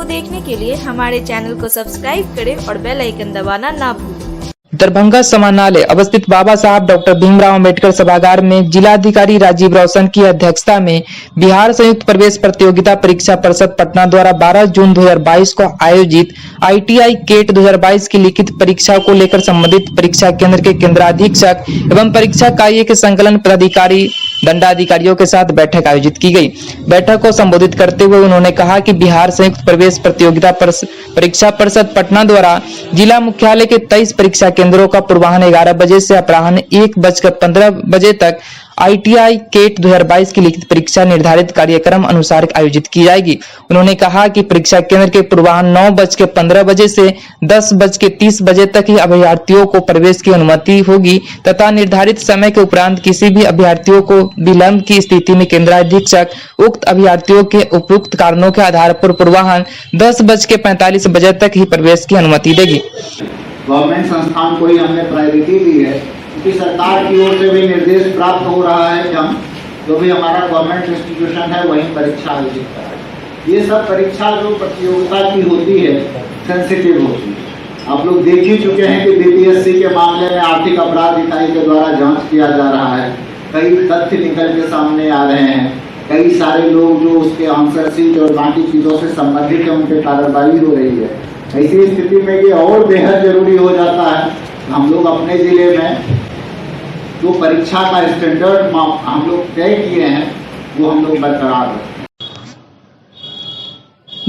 देखने के लिए हमारे चैनल को सब्सक्राइब करें और बेल आइकन दबाना ना भूलें। दरभंगा समाहरणालय अवस्थित बाबा साहब डॉक्टर भीमराव अंबेडकर सभागार में जिलाधिकारी राजीव रौशन की अध्यक्षता में बिहार संयुक्त प्रवेश प्रतियोगिता परीक्षा परिषद पटना द्वारा 12 जून 2022 को आयोजित ITI केट 2022 की लिखित परीक्षा को लेकर संबंधित परीक्षा केंद्र के केंद्राधीक्षक एवं परीक्षा कार्य के संकलन पदाधिकारी दंडाधिकारियों के साथ बैठक आयोजित की गई। बैठक को संबोधित करते हुए उन्होंने कहा कि बिहार संयुक्त प्रवेश प्रतियोगिता परीक्षा परिषद पटना द्वारा जिला मुख्यालय के 23 परीक्षा केंद्रों का पूर्वाह्न 11 बजे से अपराह्न 1:15 बजे तक ITI केट 2022 की लिखित परीक्षा निर्धारित कार्यक्रम अनुसार आयोजित की जाएगी। उन्होंने कहा कि परीक्षा केंद्र के पूर्वाह्न 9:15 बजे से 10:30 बजे तक ही अभ्यर्थियों को प्रवेश की अनुमति होगी तथा निर्धारित समय के उपरांत किसी भी अभ्यर्थियों को विलंब की स्थिति में केंद्राधीक्षक उक्त अभ्यर्थियों के उपयुक्त कारणों के आधार पर पूर्वाह्न 10:45 बजे तक ही प्रवेश की अनुमति देगी। गवर्नमेंट संस्थान को ही हमने प्रायोरिटी दी है क्योंकि सरकार की ओर से भी निर्देश प्राप्त हो रहा है कि हम जो भी हमारा गवर्नमेंट इंस्टीट्यूशन है वहीं परीक्षा आयोजित कराएं। ये सब परीक्षा जो प्रतियोगिता की होती है सेंसिटिव होती है। आप लोग देख ही चुके हैं कि BPSC के मामले में आर्थिक अपराध इकाई के द्वारा जांच किया जा रहा है। कई तथ्य निकल के सामने आ रहे हैं। कई सारे लोग जो उसके आंसर शीट और बाकी चीज़ों से संबंधित है उन पर कार्रवाई हो रही है। ऐसी स्थिति में ये और बेहद जरूरी हो जाता है हम लोग अपने जिले में जो परीक्षा का स्टैंडर्ड हम लोग तय किए हैं वो हम लोग बरकरार रखें।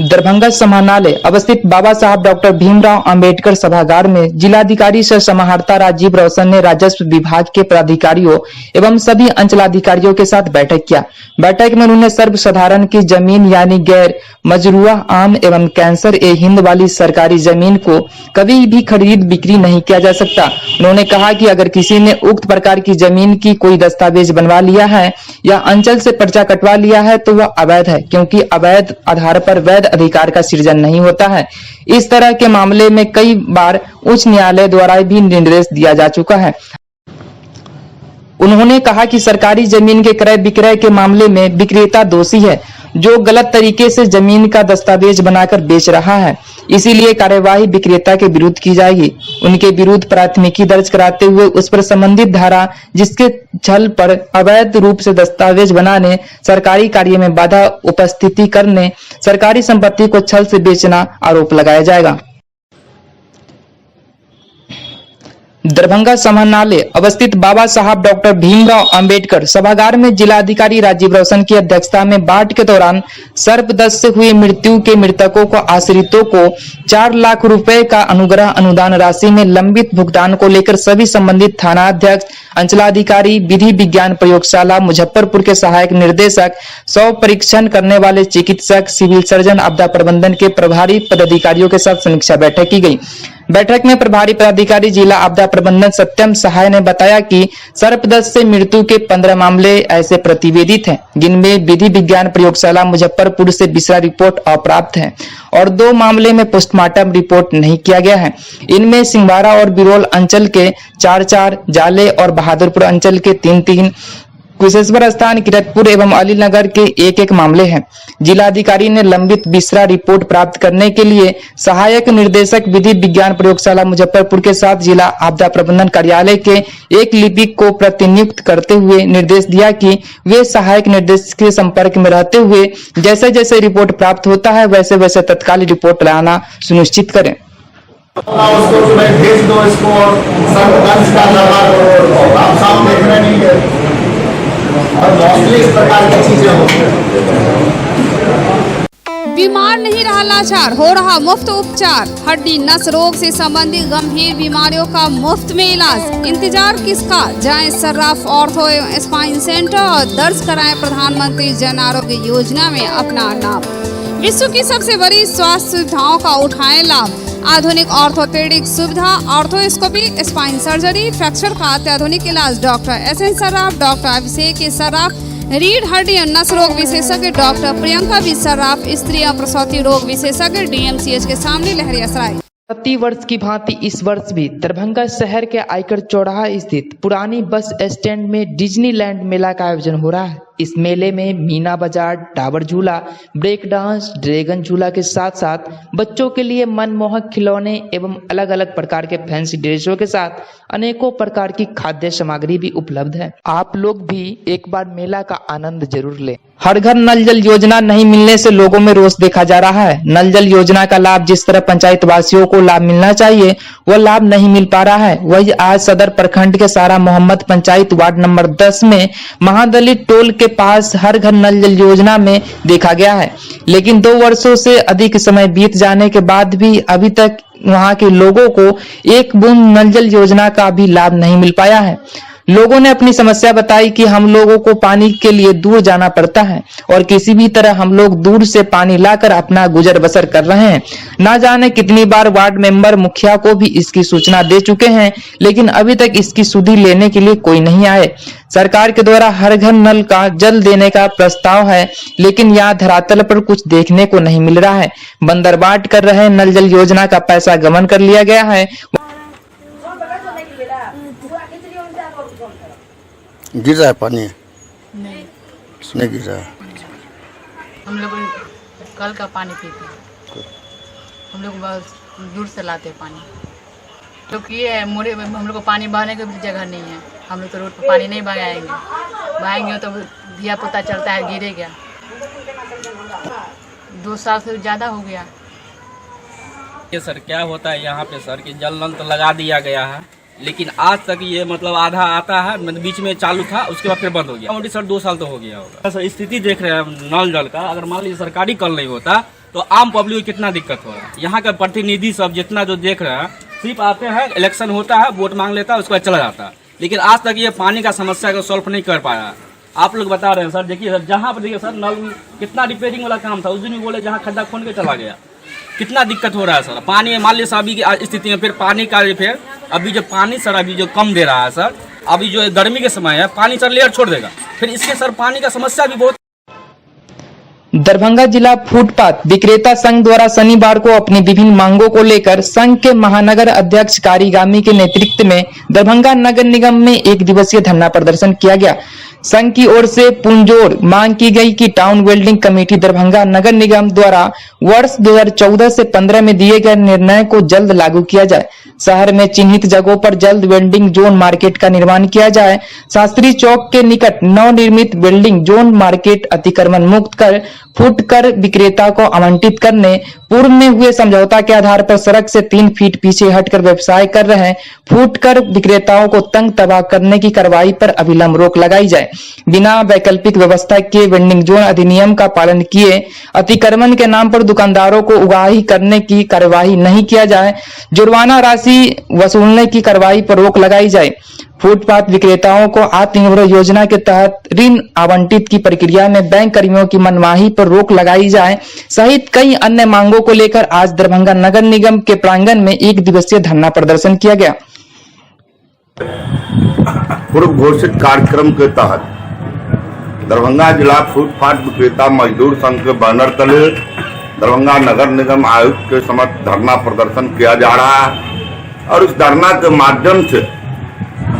दरभंगा समाहरणालय अवस्थित बाबा साहब डॉक्टर भीमराव अंबेडकर सभागार में जिलाधिकारी सह समाहर्ता राजीव रौशन ने राजस्व विभाग के पदाधिकारियों एवं सभी अंचलाधिकारियों के साथ बैठक किया। बैठक में उन्होंने सर्वसाधारण की जमीन यानी गैर मजरूआ आम एवं कैंसर ए हिंद वाली सरकारी जमीन को कभी भी खरीद बिक्री नहीं किया जा सकता। उन्होंने कहा कि अगर किसी ने उक्त प्रकार की जमीन की कोई दस्तावेज बनवा लिया है या अंचल से पर्चा कटवा लिया है तो वह अवैध है, क्योंकि अवैध आधार पर वैध अधिकार का सृजन नहीं होता है। इस तरह के मामले में कई बार उच्च न्यायालय द्वारा भी निर्देश दिया जा चुका है। उन्होंने कहा कि सरकारी जमीन के क्रय विक्रय के मामले में विक्रेता दोषी है जो गलत तरीके से जमीन का दस्तावेज बनाकर बेच रहा है, इसीलिए कार्यवाही विक्रेता के विरुद्ध की जाएगी। उनके विरुद्ध प्राथमिकी दर्ज कराते हुए उस पर संबंधित धारा जिसके छल पर अवैध रूप से दस्तावेज बनाने, सरकारी कार्य में बाधा उपस्थिति करने, सरकारी संपत्ति को छल से बेचना आरोप लगाया जाएगा। दरभंगा समाहरणालय अवस्थित बाबा साहब डॉक्टर भीमराव अंबेडकर सभागार में जिलाधिकारी राजीव रौशन की अध्यक्षता में बाढ़ के दौरान सर्पदंश से हुई मृत्यु के मृतकों को आश्रितों को 4 लाख रुपए का अनुग्रह अनुदान राशि में लंबित भुगतान को लेकर सभी संबंधित थाना अध्यक्ष, अंचलाधिकारी, विधि विज्ञान प्रयोगशाला मुजफ्फरपुर के सहायक निर्देशक, 100 परीक्षण करने वाले चिकित्सक, सिविल सर्जन, आपदा प्रबंधन के प्रभारी पदाधिकारियों के साथ समीक्षा बैठक की गई। बैठक में प्रभारी पदाधिकारी जिला आपदा प्रबंधन सत्यम सहाय ने बताया कि सर्पदंश से मृत्यु के 15 मामले ऐसे प्रतिवेदित हैं जिनमें विधि विज्ञान प्रयोगशाला मुजफ्फरपुर से बिसरा रिपोर्ट अप्राप्त है और 2 मामले में पोस्टमार्टम रिपोर्ट नहीं किया गया है। इनमें सिंहवाड़ा और बिरोल अंचल के 4-4, जाले और बहादुरपुर अंचल के 3-3, कुशेश्वर स्थान, किरतपुर एवं अलीनगर के 1-1 मामले हैं। जिलाधिकारी ने लंबित बिसरा रिपोर्ट प्राप्त करने के लिए सहायक निर्देशक विधि विज्ञान प्रयोगशाला मुजफ्फरपुर के साथ जिला आपदा प्रबंधन कार्यालय के एक लिपिक को प्रतिनियुक्त करते हुए निर्देश दिया कि वे सहायक निर्देशक के संपर्क में रहते हुए जैसे जैसे रिपोर्ट प्राप्त होता है वैसे वैसे तत्काल रिपोर्ट लाना सुनिश्चित करें। उसको भेज दो इसको आप साफ देख रहे नहीं है और मोस्टली इस प्रकार की चीजें होती हैं। बीमार नहीं रहा लाचार, हो रहा मुफ्त उपचार। हड्डी नस रोग से संबंधित गंभीर बीमारियों का मुफ्त में इलाज। इंतजार किसका, जाएं सर्राफ ऑर्थो एवं स्पाइन सेंटर और दर्ज कराएं प्रधानमंत्री जन आरोग्य योजना में अपना नाम। विश्व की सबसे बड़ी स्वास्थ्य सुविधाओं का उठाएं लाभ। आधुनिक ऑर्थोपेडिक सुविधा, ऑर्थोस्कोपी, स्पाइन सर्जरी, फ्रैक्चर का अत्याधुनिक इलाज। डॉक्टर SN सर्राफ, डॉक्टर अभिषेक सर्राफ, रीढ़ हड्डी और नस रोग विशेषज्ञ डॉक्टर प्रियंका बी सर्राफ, स्त्री और प्रसूति रोग विशेषज्ञ DMCH के सामने लहरियासराय। प्रति वर्ष की भांति इस वर्ष भी दरभंगा शहर के आयकर चौराहा स्थित पुरानी बस स्टैंड में डिज्नीलैंड मेला का आयोजन हो रहा है। इस मेले में मीना बाजार, टावर झूला, ब्रेक डांस, ड्रैगन झूला के साथ साथ बच्चों के लिए मनमोहक खिलौने एवं अलग अलग प्रकार के फैंसी ड्रेसों के साथ अनेकों प्रकार की खाद्य सामग्री भी उपलब्ध है। आप लोग भी एक बार मेला का आनंद जरूर लें। हर घर नल जल योजना नहीं मिलने से लोगों में रोष देखा जा रहा है। नल जल योजना का लाभ जिस तरह पंचायत वासियों को लाभ मिलना चाहिए वह लाभ नहीं मिल पा रहा है। वही आज सदर प्रखंड के सारा मोहम्मद पंचायत वार्ड नंबर 10 में महादलित टोल के पास हर घर नल जल योजना में देखा गया है, लेकिन 2 वर्षों से अधिक समय बीत जाने के बाद भी अभी तक वहां के लोगों को एक बूंद नल जल योजना का भी लाभ नहीं मिल पाया है। लोगों ने अपनी समस्या बताई कि हम लोगों को पानी के लिए दूर जाना पड़ता है और किसी भी तरह हम लोग दूर से पानी लाकर अपना गुजर बसर कर रहे हैं। ना जाने कितनी बार वार्ड मेंबर, मुखिया को भी इसकी सूचना दे चुके हैं, लेकिन अभी तक इसकी सुधि लेने के लिए कोई नहीं आए। सरकार के द्वारा हर घर नल का जल देने का प्रस्ताव है, लेकिन यहाँ धरातल पर कुछ देखने को नहीं मिल रहा है। बंदरबाट कर रहे नल जल योजना का पैसा गबन कर लिया गया है। गिर रहा है पानी? नहीं गिर रहा है। हम लोग कल का पानी पीते हैं। हम लोग बहुत दूर से लाते हैं पानी। तो ये है मोरे में हम लोग को पानी बहाने की भी जगह नहीं है। हम लोग तो रोड पर पानी नहीं बहाएंगे तो दिया पता चलता है गिरेगा। 2 साल से ज़्यादा हो गया। ये सर क्या होता है यहाँ पे सर कि जल नल तो लगा दिया गया है, लेकिन आज तक ये मतलब आधा आता है, मतलब बीच में चालू था, उसके बाद फिर बंद हो गया। मोटी सर 2 साल तो हो गया होगा। सर स्थिति देख रहे हैं नल जल का, अगर मान लीजिए सरकारी कल नहीं होता तो आम पब्लिक को कितना दिक्कत हो रहा है। यहाँ का प्रतिनिधि सब जितना जो देख रहे हैं सिर्फ आते हैं, इलेक्शन होता है, वोट मांग लेता है, उसके बाद चला जाता है, लेकिन आज तक ये पानी का समस्या को सॉल्व नहीं कर पाया। आप लोग बता रहे हैं सर, देखिए सर जहाँ पर देखिए सर नल कितना रिपेयरिंग वाला काम था, उस दिन भी बोले जहाँ खड्डा खोल के चला गया। कितना दिक्कत हो रहा है सर पानी में। मान लीजिए अभी की स्थिति में फिर पानी का फिर अभी जो पानी सर अभी जो कम दे रहा है सर, अभी जो गर्मी के समय है पानी सर लेयर छोड़ देगा, फिर इसके सर पानी का समस्या भी बहुत। दरभंगा जिला फुटपाथ विक्रेता संघ द्वारा शनिवार को अपनी विभिन्न मांगों को लेकर संघ के महानगर अध्यक्ष कारीगामी के नेतृत्व में दरभंगा नगर निगम में 1 दिवसीय धरना प्रदर्शन किया गया। संघ की ओर से पुरजोर मांग की गई कि टाउन वेल्डिंग कमेटी दरभंगा नगर निगम द्वारा वर्ष 2014 से 15 में दिए गए निर्णय को जल्द लागू किया जाए। शहर में चिन्हित जगहों पर जल्द वेल्डिंग जोन मार्केट का निर्माण किया जाए। शास्त्री चौक के निकट नवनिर्मित वेल्डिंग जोन मार्केट अतिक्रमण मुक्त कर फुटकर विक्रेता को आवंटित करने, पूर्व में हुए समझौता के आधार पर सड़क से 3 फीट पीछे हटकर व्यवसाय कर रहे फुटकर विक्रेताओं को तंग तबाह करने की कार्रवाई पर अविलंब रोक लगाई जाए। बिना वैकल्पिक व्यवस्था के वेंडिंग जोन अधिनियम का पालन किए अतिक्रमण के नाम पर दुकानदारों को उगाही करने की कार्यवाही नहीं किया जाए। जुर्माना राशि वसूलने की कार्रवाई पर रोक लगाई जाए। फुटपाथ विक्रेताओं को आत्मनिर्भर योजना के तहत ऋण आवंटित की प्रक्रिया में बैंक कर्मियों की मनमाही पर रोक लगाई जाए सहित कई अन्य मांगों को लेकर आज दरभंगा नगर निगम के प्रांगण में 1 दिवसीय धरना प्रदर्शन किया गया। पूर्व घोषित कार्यक्रम के तहत दरभंगा जिला फुटपाथ विक्रेता मजदूर संघ के बैनर तले दरभंगा नगर निगम आयुक्त के समक्ष धरना प्रदर्शन किया जा रहा है और इस धरना के माध्यम से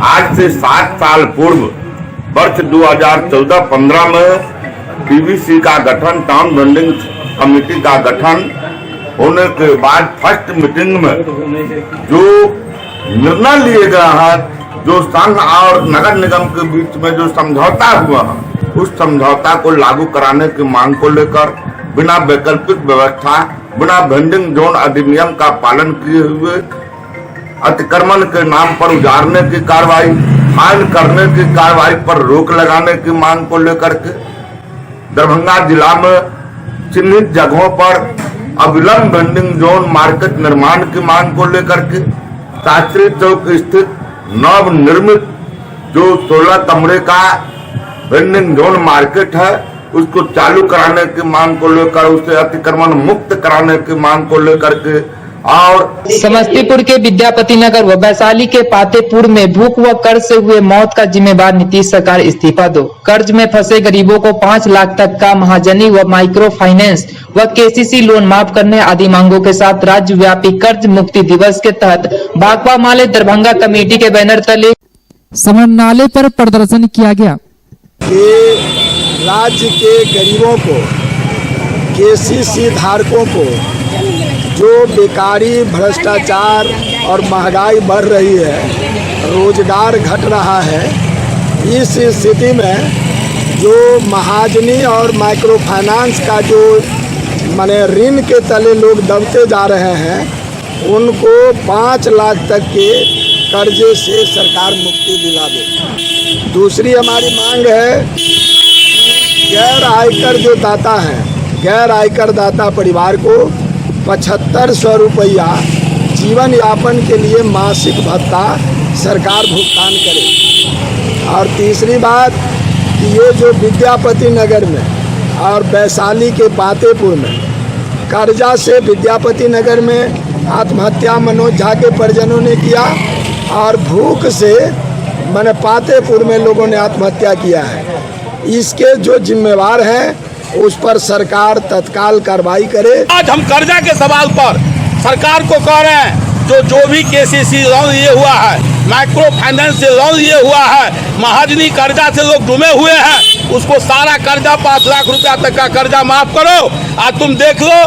आज से 7 साल पूर्व वर्ष 2014-15 में पीवीसी का गठन, टाउन वेंडिंग कमेटी का गठन होने के बाद फर्स्ट मीटिंग में जो निर्णय लिए गए हैं, जो संघ और नगर निगम के बीच में जो समझौता हुआ है, उस समझौता को लागू कराने की मांग को लेकर बिना वैकल्पिक व्यवस्था, बिना वेंडिंग जोन अधिनियम का पालन किए हुए अतिक्रमण के नाम पर उजाड़ने की कार्रवाई, फाइन करने की कार्रवाई पर रोक लगाने की मांग को लेकर के दरभंगा जिला में चिन्हित जगहों पर अविलंब वेंडिंग जोन मार्केट निर्माण की मांग को लेकर के शास्त्री चौक स्थित नव निर्मित जो 16 कमरे का वेंडिंग जोन मार्केट है उसको चालू कराने की मांग को लेकर, उसे अतिक्रमण मुक्त कराने की मांग को लेकर के और समस्तीपुर के विद्यापति नगर व वैशाली के पातेपुर में भूख व कर्ज से हुए मौत का जिम्मेदार नीतीश सरकार इस्तीफा दो। कर्ज में फंसे गरीबों को 5 लाख तक का महाजनी व माइक्रो फाइनेंस व केसीसी लोन माफ करने आदि मांगों के साथ राज्यव्यापी कर्ज मुक्ति दिवस के तहत भाकपा माले दरभंगा कमेटी के बैनर तले समन्वय पर प्रदर्शन किया गया। राज्य के गरीबों को, केसीसी धारकों को जो बेकारी, भ्रष्टाचार और महंगाई बढ़ रही है, रोजगार घट रहा है, इस स्थिति में जो महाजनी और माइक्रो फाइनेंस का जो माने ऋण के तले लोग दबते जा रहे हैं, उनको 5 लाख तक के कर्जे से सरकार मुक्ति दिला दे। दूसरी हमारी मांग है, गैर आयकर जो दाता हैं, गैर आयकर दाता परिवार को 7500 रुपया जीवन यापन के लिए मासिक भत्ता सरकार भुगतान करे। और तीसरी बात कि ये जो विद्यापति नगर में और वैशाली के पातेपुर में कर्जा से विद्यापति नगर में आत्महत्या मनोज झा के परिजनों ने किया और भूख से मैंने पातेपुर में लोगों ने आत्महत्या किया है, इसके जो जिम्मेवार हैं उस पर सरकार तत्काल कार्रवाई करे। आज हम कर्जा के सवाल पर सरकार को कह रहे हैं, जो भी केसीसी लोन लिए हुआ है, माइक्रो फाइनेंस से लोन लिए हुआ है, महाजनी कर्जा से लोग डूबे हुए हैं, उसको सारा कर्जा 5 लाख रुपया तक का कर्जा माफ करो। आज तुम देख लो,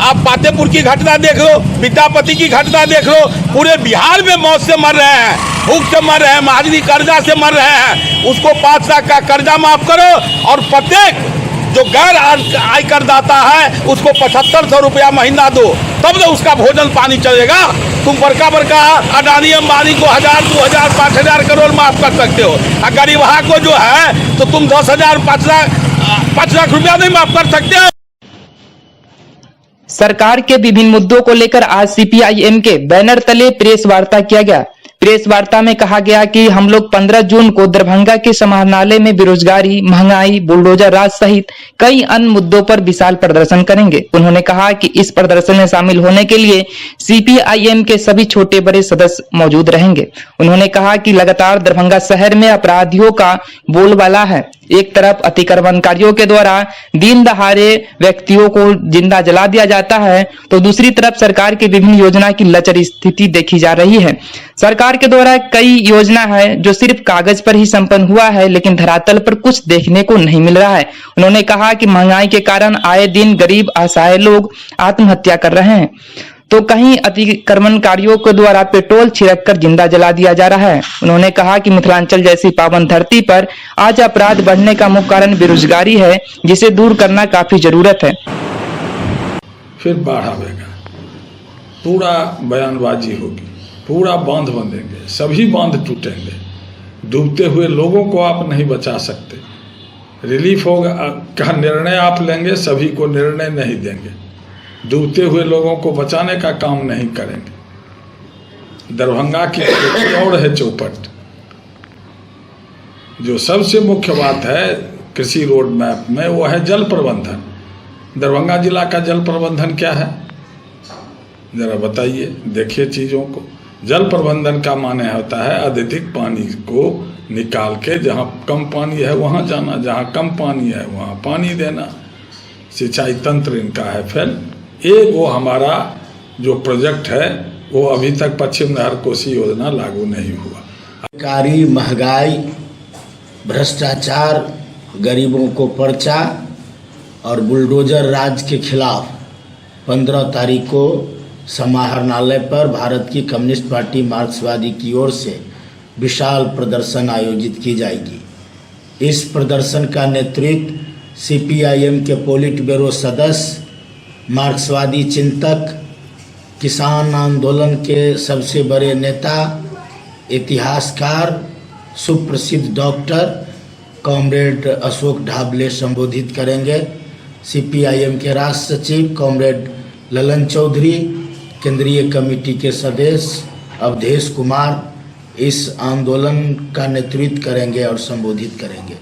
आप पातेपुर की घटना देख लो, विद्यापति की घटना देख लो, पूरे बिहार में मौत से मर रहे हैं, भूख से मर रहे हैं, महाजनी कर्जा से मर रहे हैं। उसको 5 लाख का कर्जा माफ करो और प्रत्येक जो गैर आयकर दाता है उसको 7500 रुपया महीना दो, तब तो उसका भोजन पानी चलेगा। तुम बड़का अडानी अंबानी को 1000, 2000, 5000 करोड़ माफ कर सकते हो, और गरीबहा को जो है तो तुम 10,000, 5 लाख रुपया नहीं माफ कर सकते हो। सरकार के विभिन्न मुद्दों को लेकर आज सीपीआईएम के बैनर तले प्रेस वार्ता किया गया। प्रेस वार्ता में कहा गया कि हम लोग 15 जून को दरभंगा के समाहरणालय में बेरोजगारी, महंगाई, बुलडोजर राज सहित कई अन्य मुद्दों पर विशाल प्रदर्शन करेंगे। उन्होंने कहा कि इस प्रदर्शन में शामिल होने के लिए सीपीआईएम के सभी छोटे बड़े सदस्य मौजूद रहेंगे। उन्होंने कहा कि लगातार दरभंगा शहर में अपराधियों का बोलबाला है। एक तरफ अतिक्रमणकारियों के द्वारा दिन दहाड़े व्यक्तियों को जिंदा जला दिया जाता है, तो दूसरी तरफ सरकार की विभिन्न योजना की लचर स्थिति देखी जा रही है। सरकार के द्वारा कई योजना है जो सिर्फ कागज पर ही संपन्न हुआ है, लेकिन धरातल पर कुछ देखने को नहीं मिल रहा है। उन्होंने कहा कि महंगाई के कारण आए दिन गरीब असहाय लोग आत्महत्या कर रहे हैं, तो कहीं अतिक्रमणकारियों के द्वारा पेट्रोल छिड़ककर जिंदा जला दिया जा रहा है। उन्होंने कहा कि मिथिलांचल जैसी पावन धरती पर आज अपराध बढ़ने का मुख्य कारण बेरोजगारी है, जिसे दूर करना काफी जरूरत है। फिर बाढ़ आवेगा, पूरा बयानबाजी होगी, पूरा बांध बंधेंगे, सभी बांध टूटेंगे, डूबते हुए लोगों को आप नहीं बचा सकते। रिलीफ होगा का निर्णय आप लेंगे, सभी को निर्णय नहीं देंगे, डूबते हुए लोगों को बचाने का काम नहीं करेंगे। दरभंगा की और है चौपट। जो सबसे मुख्य बात है कृषि रोड मैप में, वो है जल प्रबंधन। दरभंगा जिला का जल प्रबंधन क्या है, जरा बताइए, देखिए चीज़ों को। जल प्रबंधन का माने होता है अधिक पानी को निकाल के, जहाँ कम पानी है वहाँ जाना, जहाँ कम पानी है वहाँ पानी देना। सिंचाई तंत्र इनका है। फिर एक वो हमारा जो प्रोजेक्ट है वो अभी तक पश्चिम नहर कोसी योजना लागू नहीं हुआ। कारी, महंगाई, भ्रष्टाचार, गरीबों को पर्चा और बुलडोजर राज के खिलाफ 15 तारीख को समाहरणालय पर भारत की कम्युनिस्ट पार्टी मार्क्सवादी की ओर से विशाल प्रदर्शन आयोजित की जाएगी। इस प्रदर्शन का नेतृत्व सीपीआईएम के पोलिट ब्यूरो सदस्य, मार्क्सवादी चिंतक, किसान आंदोलन के सबसे बड़े नेता, इतिहासकार, सुप्रसिद्ध डॉक्टर कॉमरेड अशोक ढाबले संबोधित करेंगे। सीपीआईएम के राष्ट्र सचिव कॉमरेड ललन चौधरी, केंद्रीय कमेटी के सदस्य अवधेश कुमार इस आंदोलन का नेतृत्व करेंगे और संबोधित करेंगे।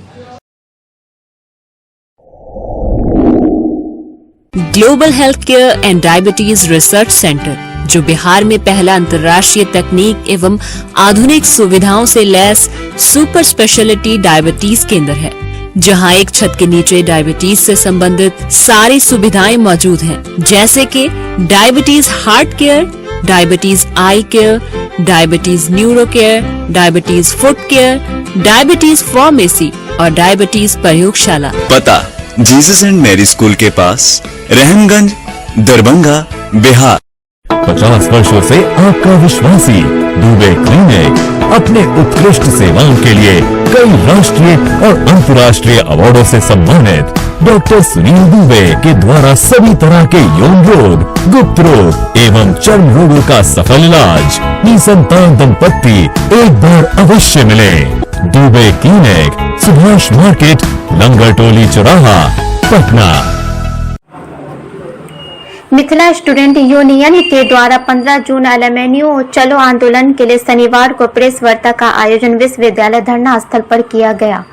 Global health care and diabetes research centre, जो बिहार में पहला अंतर्राष्ट्रीय तकनीक एवं आधुनिक सुविधाओं से लैस सुपर स्पेशलिटी डायबिटीज केंद्र है, जहां एक छत के नीचे डायबिटीज से संबंधित सारी सुविधाएं मौजूद हैं, जैसे कि diabetes heart care, diabetes eye care, diabetes neuro care, diabetes foot care, diabetes pharmacy और डायबिटीज प्रयोगशाला। पता जीसस एंड मैरी स्कूल के पास, रहमगंज, दरभंगा, बिहार। 50 वर्षों से आपका विश्वासी दुबे क्लिनिक अपने उत्कृष्ट सेवाओं के लिए कई राष्ट्रीय और अंतर्राष्ट्रीय अवार्डों से सम्मानित डॉक्टर सुनील दुबे के द्वारा सभी तरह के यौन रोग, गुप्त रोग एवं चर्म रोगों का सफल इलाज। निसंतान दंपत्ति एक बार अवश्य मिले। दुबे क्लिनिक, सुभाष मार्केट, लंगर टोली चौराहा, पटना। मिथिला स्टूडेंट यूनियन के द्वारा 15 जून एलएमएनयू चलो आंदोलन के लिए शनिवार को प्रेस वार्ता का आयोजन विश्वविद्यालय धरना स्थल पर किया गया।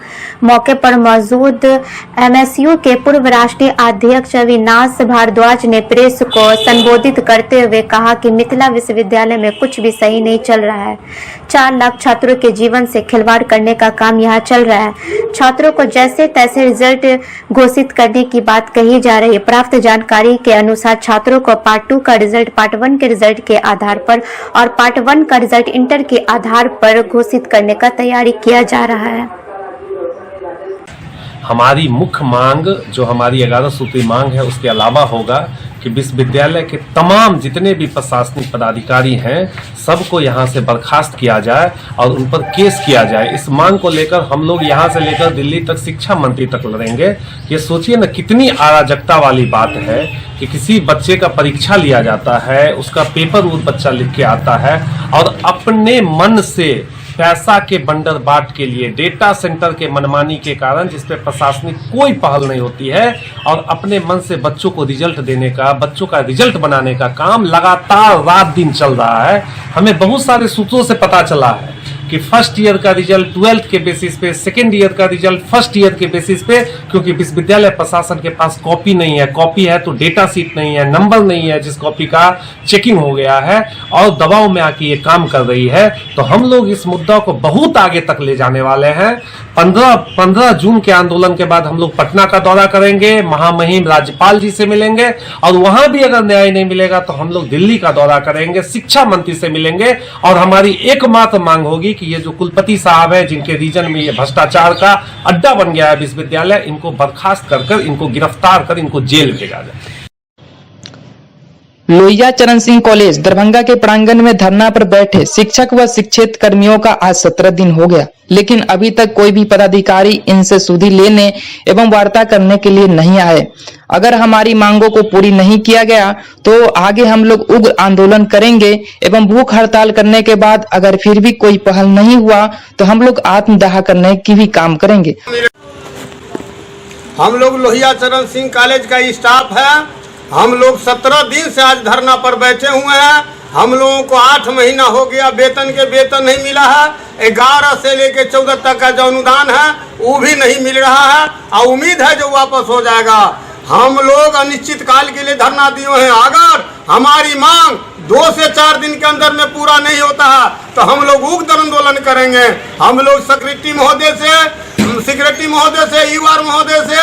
मौके पर मौजूद एमएसयू के पूर्व राष्ट्रीय अध्यक्ष अविनाश भारद्वाज ने प्रेस को संबोधित करते हुए कहा कि मिथिला विश्वविद्यालय में कुछ भी सही नहीं चल रहा है। 4 लाख छात्रों के जीवन से खिलवाड़ करने का काम यहाँ चल रहा है। छात्रों को जैसे तैसे रिजल्ट घोषित करने की बात कही जा रही है। प्राप्त जानकारी के अनुसार छात्रों को पार्ट 2 का रिजल्ट पार्ट 1 के रिजल्ट के आधार पर और पार्ट 1 का रिजल्ट इंटर के आधार पर घोषित करने का तैयारी किया जा रहा है। हमारी मुख्य मांग जो हमारी 11 सूत्री मांग है उसके अलावा होगा कि विश्वविद्यालय के तमाम जितने भी प्रशासनिक पदाधिकारी हैं सबको यहाँ से बर्खास्त किया जाए और उन पर केस किया जाए। इस मांग को लेकर हम लोग यहाँ से लेकर दिल्ली तक शिक्षा मंत्री तक लड़ेंगे। ये सोचिए न कितनी अराजकता वाली बात है कि किसी बच्चे का परीक्षा लिया जाता है, उसका पेपर वो बच्चा लिख के आता है और अपने मन से पैसा के बंडर बाट के लिए डेटा सेंटर के मनमानी के कारण जिस पे प्रशासनिक कोई पहल नहीं होती है और अपने मन से बच्चों को रिजल्ट देने का, बच्चों का रिजल्ट बनाने का काम लगातार रात दिन चल रहा है। हमें बहुत सारे सूत्रों से पता चला है कि फर्स्ट ईयर का रिजल्ट 12th के बेसिस पे, सेकेंड ईयर का रिजल्ट फर्स्ट ईयर के बेसिस पे, क्योंकि विश्वविद्यालय प्रशासन के पास कॉपी नहीं है, कॉपी है तो डेटा सीट नहीं है, नंबर नहीं है जिस कॉपी का चेकिंग हो गया है और दबाव में आके ये काम कर रही है। तो हम लोग इस मुद्दा को बहुत आगे तक ले जाने वाले हैं। 15 जून के आंदोलन के बाद हम लोग पटना का दौरा करेंगे, महामहिम राज्यपाल जी से मिलेंगे और वहां भी अगर न्याय नहीं मिलेगा तो हम लोग दिल्ली का दौरा करेंगे, शिक्षा मंत्री से मिलेंगे और हमारी एकमात्र मांग होगी कि ये जो कुलपति साहब है जिनके रीजन में ये भ्रष्टाचार का अड्डा बन गया है विश्वविद्यालय, इनको बर्खास्त कर इनको गिरफ्तार कर इनको जेल भेजा जाए। लोहिया चरण सिंह कॉलेज दरभंगा के प्रांगण में धरना पर बैठे शिक्षक व शिक्षित कर्मियों का आज 17 दिन हो गया, लेकिन अभी तक कोई भी पदाधिकारी इनसे सुधि लेने एवं वार्ता करने के लिए नहीं आए। अगर हमारी मांगों को पूरी नहीं किया गया तो आगे हम लोग उग्र आंदोलन करेंगे एवं भूख हड़ताल करने के बाद अगर फिर भी कोई पहल नहीं हुआ तो हम लोग आत्मदाह करने की भी काम करेंगे। हम लोग लोहिया चरण सिंह कॉलेज का स्टाफ है। हम लोग 17 दिन से आज धरना पर बैठे हुए हैं। हम लोगों को 8 महीना हो गया वेतन नहीं मिला है। 11 से लेके 14 तक का जो अनुदान है वो भी नहीं मिल रहा है और उम्मीद है जो वापस हो जाएगा। हम लोग अनिश्चित काल के लिए धरना दिए हैं। अगर हमारी मांग 2 से 4 दिन के अंदर में पूरा नहीं होता है तो हम लोग उग्र आंदोलन करेंगे। हम लोग सेक्रेटरी महोदय से ईवार महोदय से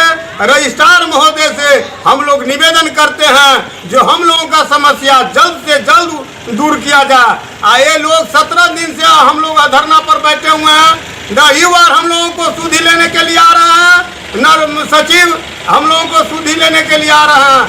रजिस्ट्रार महोदय से हम लोग निवेदन करते हैं जो हम लोगों का समस्या जल्द से जल्द दूर किया जाए। ये लोग 17 दिन से हम लोग धरना पर बैठे हुए हैं। न ईवार हम लोगों को सुधि लेने के लिए आ रहा है, न सचिव हम लोगों को सुधि लेने के लिए आ रहा है।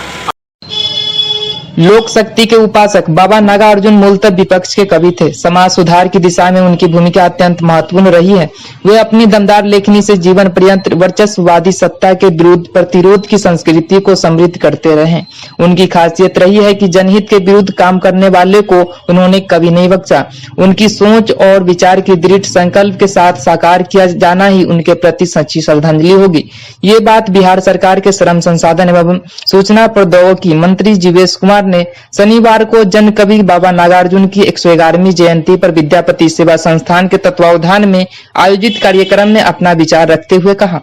लोक शक्ति के उपासक बाबा नागार्जुन मूलतः विपक्ष के कवि थे। समाज सुधार की दिशा में उनकी भूमिका अत्यंत महत्वपूर्ण रही है। वे अपनी दमदार लेखनी से जीवन पर्यंत वर्चस्ववादी सत्ता के विरुद्ध प्रतिरोध की संस्कृति को समृद्ध करते रहे। उनकी खासियत रही है कि जनहित के विरुद्ध काम करने वाले को उन्होंने कभी नहीं बख्शा। उनकी सोच और विचार की दृढ़ संकल्प के साथ साकार किया जाना ही उनके प्रति सच्ची श्रद्धांजलि होगी। ये बात बिहार सरकार के श्रम संसाधन एवं सूचना प्रौद्योगिकी मंत्री जीवेश कुमार ने शनिवार को जन कवि बाबा नागार्जुन की 111वीं जयंती पर विद्यापति सेवा संस्थान के तत्वावधान में आयोजित कार्यक्रम में अपना विचार रखते हुए कहा।